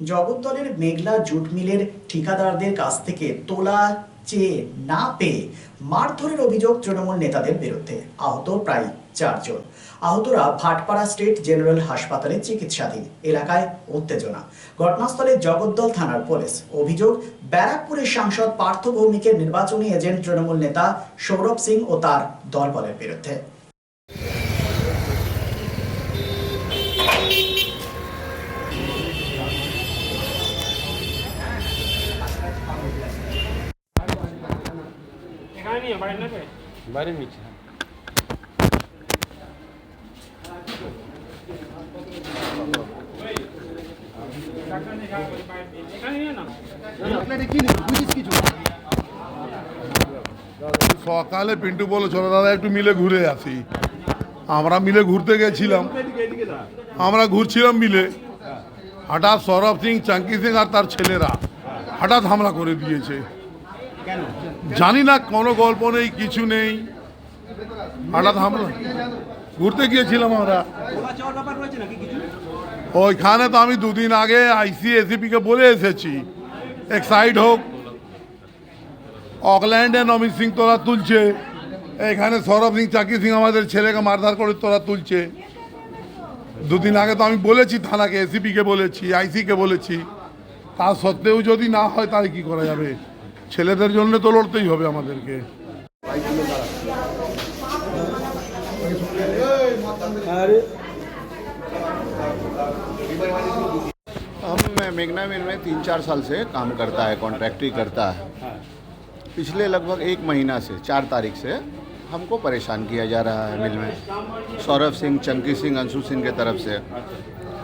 জগদ্দলের মেঘলা jute মিলের ঠিকাদারদের কাছ থেকে তোলা চেয়ে না পেয়ে মারধরের অভিযোগ তৃণমূল নেতাদের বিরুদ্ধে। আহত প্রায় 4 জন। আহতরা ভাটপাড়া স্টেট জেনারেল হাসপাতালে চিকিৎসাধীন। এলাকায় উত্তেজনা। ঘটনাস্থলে জগদ্দল থানার পুলিশ। অভিযোগ, ব্যারাকপুরের সাংসদ পার্থ ভৌমিকের নির্বাচনী এজেন্ট তৃণমূল নেতা সৌরভ সিং ও তার দলবলের বিরুদ্ধে। বাইরে নিচ্ছে সকালে পিন্টু বলে চলো দাদা একটু মিলে ঘুরে আসি। আমরা মিলে ঘুরতে গেছিলাম, আমরা ঘুরছিলাম মিলে, হঠাৎ সৌরভ সিং, চাঙ্কি সিং আর তার ছেলেরা হঠাৎ হামলা করে দিয়েছে। জানি না, কোনো গল্প নেই, কিছু নেই, হঠাৎ হামলা। ঘুরতে গিয়েছিলাম আমরা ওইখানে, তো আমি দুদিন আগে ICACP-কে বলে এসেছি এক সাইড হোক। অকল্যান্ডে নমিত সিং তোরা তুলছে, এখানে সৌরভ সিং, চাকি সিং আমাদের ছেলেকে মারধর করে তোরা তুলছে। দুদিন আগে তো আমি বলেছি থানাকে, ACP-কে বলেছি, IC-কে বলেছি। তা সত্ত্বেও যদি না হয় তাহলে কি করা যাবে? ছেলেদের জন্য তো লড়তেই হবে আমাদেরকে। हम मेघना मिल में 3-4 साल से काम करता है, कॉन्ट्रैक्टरी करता है। पिछले लगभग 1 महीना से 4 तारीख से हमको परेशान किया जा रहा है मिल में, सौरभ सिंह, चंकी सिंह, अंशु सिंह के तरफ से।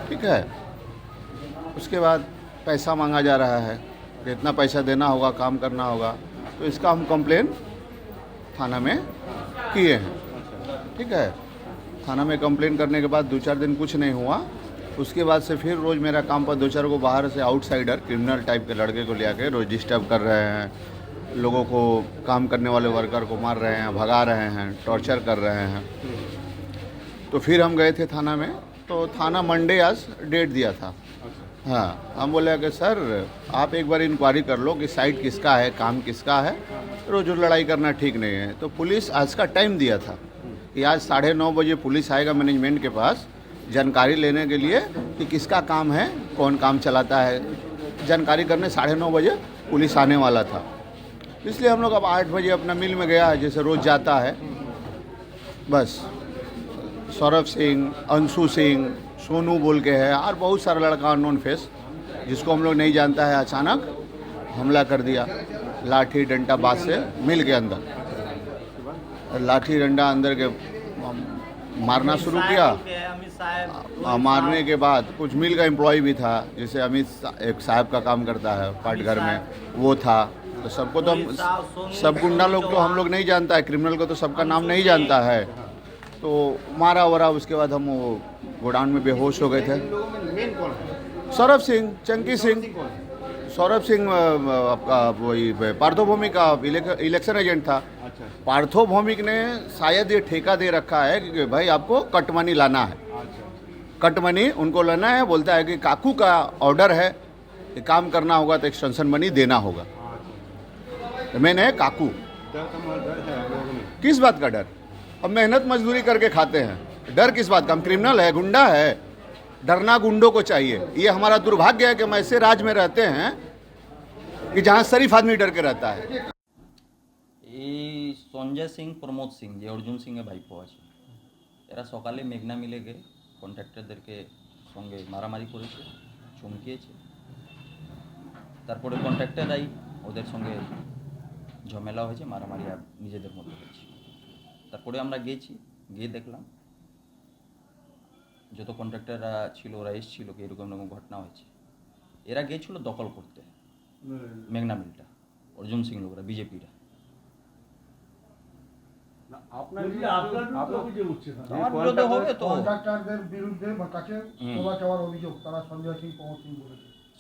ठीक है, उसके बाद पैसा मांगा जा रहा है कि इतना पैसा देना होगा, काम करना होगा। तो इसका हम कंप्लेन थाना में किए हैं। ठीक है, थाना में कंप्लेन करने के बाद 2-4 दिन कुछ नहीं हुआ। उसके बाद से फिर रोज़ मेरा काम पर 2-4 को बाहर से आउटसाइडर क्रिमिनल टाइप के लड़के को ले आके रोज़ डिस्टर्ब कर रहे हैं, लोगों को, काम करने वाले वर्कर को मार रहे हैं, भगा रहे हैं, टॉर्चर कर रहे हैं। तो फिर हम गए थे थाना में, तो थाना मंडे आज डेट दिया था। हाँ, हम बोले कि सर आप एक बार इंक्वायरी कर लो कि साइट किसका है, काम किसका है, रोज़ लड़ाई करना ठीक नहीं है। तो पुलिस आज का टाइम दिया था कि आज 9:30 बजे पुलिस आएगा मैनेजमेंट के पास जानकारी लेने के लिए कि किसका काम है, कौन काम चलाता है। जानकारी करने 9:30 बजे पुलिस आने वाला था। इसलिए हम लोग अब 8 बजे अपना मिल में गया है, जैसे रोज़ जाता है। बस सौरभ सिंह, अंशु सिंह, सोनू बोल के है, और बहुत सारा लड़का अननोन फेस जिसको हम लोग नहीं जानता है, अचानक हमला कर दिया लाठी डंडा बात से मिल के अंदर। लाठी डंडा अंदर के मारना शुरू किया। मारने के बाद कुछ मिल का एम्प्लॉय भी था, जैसे अमित एक साहब का काम करता है पार्ट घर में, वो था। तो सबको तो हम, सब गुंडा लोग तो हम लोग नहीं जानता है, क्रिमिनल को तो सबका नाम नहीं जानता है। तो मारा वरा, उसके बाद हम वो गोडाउन में बेहोश हो गए थे। सौरभ सिंह, चंकी सिंह, सौरभ सिंह आपका वही पार्थो भौमिक का इलेक्शन एजेंट था। पार्थो भौमिक ने शायद ये ठेका दे रखा है कि भाई आपको कट मनी लाना है, कट मनी उनको लाना है। बोलता है कि काकू का ऑर्डर है कि काम करना होगा तो एक्सटेंशन मनी देना होगा। तो मैंने काकू, किस बात का डर? अब मेहनत मजदूरी करके खाते हैं, डर किस बात का? हम क्रिमिनल है, गुंडा है, डरना गुंडों को चाहिए। ये हमारा दुर्भाग्य है कि हम ऐसे राज में रहते हैं कि जहाँ शरीफ आदमी डर के रहता है। এই সঞ্জয় সিং, প্রমোদ সিং, যে অর্জুন সিংয়ের ভাইপো আছে, এরা সকালে মেঘনা মিলে গিয়ে কন্ট্রাক্টরদেরকে সঙ্গে মারামারি করেছে, চমকিয়েছে। তারপরে কন্ট্রাক্টররাই ওদের সঙ্গে ঝামেলা হয়েছে, মারামারি আর নিজেদের মধ্যে হয়েছে। তারপরে আমরা গিয়েছি, গিয়ে দেখলাম যত কন্ট্রাক্টররা ছিল ওরা এসেছিল কি এরকম এরকম ঘটনা হয়েছে। এরা গিয়েছিল দখল করতে মেঘনা মিলটা, অর্জুন সিং লোকরা, বিজেপিরা।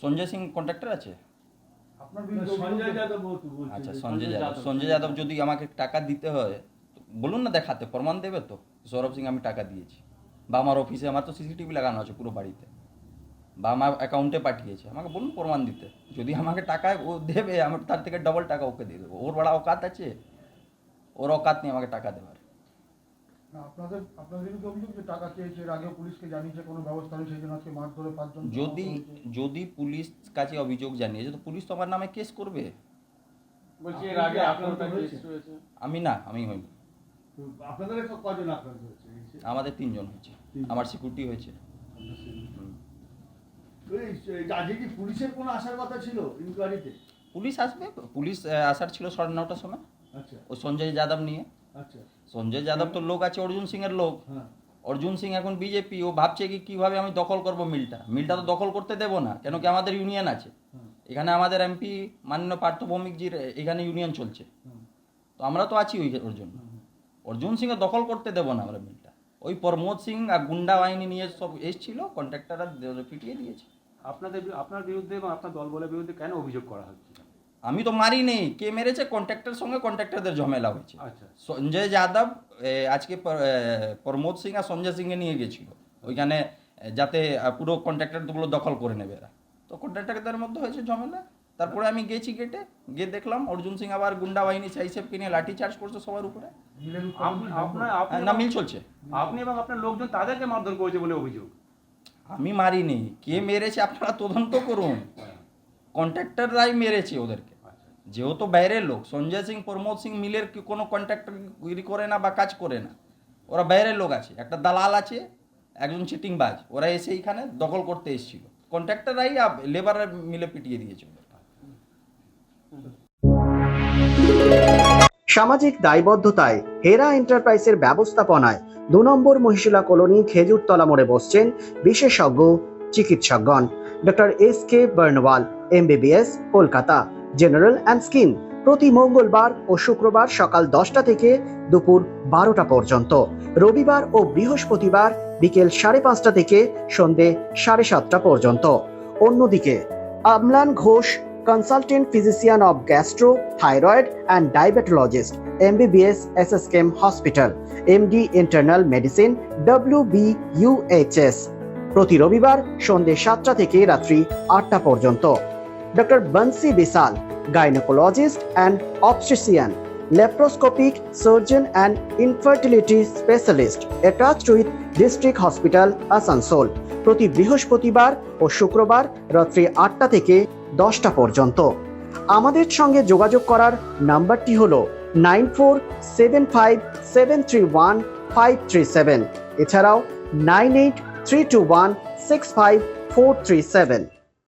সঞ্জয় সিং কন্ট্রাক্টর আছে। আচ্ছা, সঞ্জয় যাদব যদি আমাকে টাকা দিতে হয় বলুন না, দেখাতে প্রমাণ দেবে তো সৌরভ সিং আমি টাকা দিয়েছি, বা আমার অফিসে, আমার তো CCTV লাগানো আছে পুরো বাড়িতে, বা আমার অ্যাকাউন্টে পাঠিয়েছে, আমাকে বলুন প্রমাণ দিতে। যদি আমাকে টাকা ও দেবে, আমার তার থেকে ডবল টাকা ওকে দিয়ে দেবো। ওর বড় অকাত আছে, ওর অকাত নিয়ে আমাকে টাকা দেওয়ার। না, আপনাদের বিরুদ্ধে অভিযোগ যে টাকা চেয়েছে, এর আগেও পুলিশকে জানিয়েছে, কোনো ব্যবস্থা নেই, সেই জন্য আজকে মারধরে 5 জন। যদি পুলিশ কাছে অভিযোগ জানিয়েছে তো পুলিশ তো আমার নামে কেস করবে। বলছি এর আগে আপনার কেস রয়েছে? আমি হইনি। তো আপনাদের কজন আক্রান্ত হয়েছে? আমাদের 3 জন হয়েছে, আমার সিকিউরিটি হয়েছে। আজকে কি পুলিশের কোনো আসার কথা ছিল ইনকোয়ারিতে? পুলিশ আসবে, পুলিশ আসার ছিল 9:30টার সময়, আচ্ছা ও সঞ্জয় যাদব নিয়ে। আচ্ছা। সঞ্জয় যাদব তো লোক আছে অর্জুন সিং এর লোক। হ্যাঁ। অর্জুন সিং এখন বিজেপি, ও ভাবছে কি কিভাবে আমি দখল করব মিলটা তো দখল করতে দেব না, কেন কি আমাদের ইউনিয়ন আছে এখানে। আমাদের এমপি মাননীয় পার্থ ভৌমিকজির এখানে ইউনিয়ন চলছে, তো আমরা তো আছি ওর জন্য। অর্জুন সিং এর দখল করতে দেব না আমরা মিলটা। ওই প্রমোদ সিং আর গুন্ডা বাহিনী নিয়ে সব এসেছিল, কন্ট্রাক্টররা পিটিয়ে দিয়েছে। আপনার বিরুদ্ধে এবং আপনার দলবলের বিরুদ্ধে কেন অভিযোগ করা হচ্ছে? আমি তো মারি নেই, কে মেরেছে? কন্ট্রাক্টরের সঙ্গে কন্ট্রাক্টরদের ঝামেলা হয়েছে। আচ্ছা। সঞ্জয় যাদব আজকে প্রমোদ সিং আর সঞ্জয় সিংকে নিয়ে গেছিল ওইখানে, যাতে পুরো কন্ট্রাক্টরগুলো দখল করে নেবে এরা। তো কন্ট্রাক্টরদের মধ্যে হয়েছে ঝামেলা। তারপরে আমি গেছি গেটে, গিয়ে দেখলাম অর্জুন সিং আবার গুন্ডা বাহিনী সাইসেবকে নিয়ে লাঠি চার্জ করছে সবার উপরে। না, মিল চলছে। আপনি এবং আপনার লোকজন তাদেরকে মারধর করেছে বলে অভিযোগ। আমি মারিনি, কে মেরেছে আপনারা তদন্ত করুন। কন্ট্রাক্টররাই মেরেছে ওদেরকে, যেহেতু বাইরের লোক। সঞ্জয় সিং প্রমোদ সিং মিলের কোনো কন্ট্রাক্টর করে না বা কাজ করে না, ওরা বাইরের লোক আছে। একটা দালাল আছে, একজন চিটিংবাজ, ওরা এসে এইখানে দখল করতে এসেছিল। কন্ট্রাক্টররাই লেবার মিলে পিটিয়ে দিয়েছে ওদের। সামাজিক দায়বদ্ধতায় হেরা এন্টারপ্রাইজের ব্যবস্থাপনায় 2 নম্বর মহিশিলা কলোনি খেজুরতলা মোড়ে বসছেন বিশেষজ্ঞ চিকিৎসকগণ। Doctor SK Barnwal, MBBS, Kolkata, general and skin. প্রতি মঙ্গলবার ও শুক্রবার সকাল 10টা থেকে দুপুর 12টা পর্যন্ত, রবিবার ও বৃহস্পতিবার বিকেল 5:30টা থেকে সন্ধে 7:30টা পর্যন্ত। অন্যদিকে আমলান Ghosh, consultant physician of gastro, thyroid and diabetologist, MBBS, SSKM Hospital, MD Internal Medicine, WBUHS, প্রতি রবিবার সন্ধে 7টা থেকে রাত্রি 8টা পর্যন্ত। Doctor Bansi Bishal, gynaecologist and obstetrician, laparoscopic surgeon and infertility specialist, attached with District Hospital, Asansol, প্রতি বৃহস্পতিবার ও শুক্রবার রাত্রি 8টা থেকে 10টা পর্যন্ত। আমাদের সঙ্গে যোগাযোগ করার নাম্বারটি হলো 9475731537, এছাড়াও 9832165437।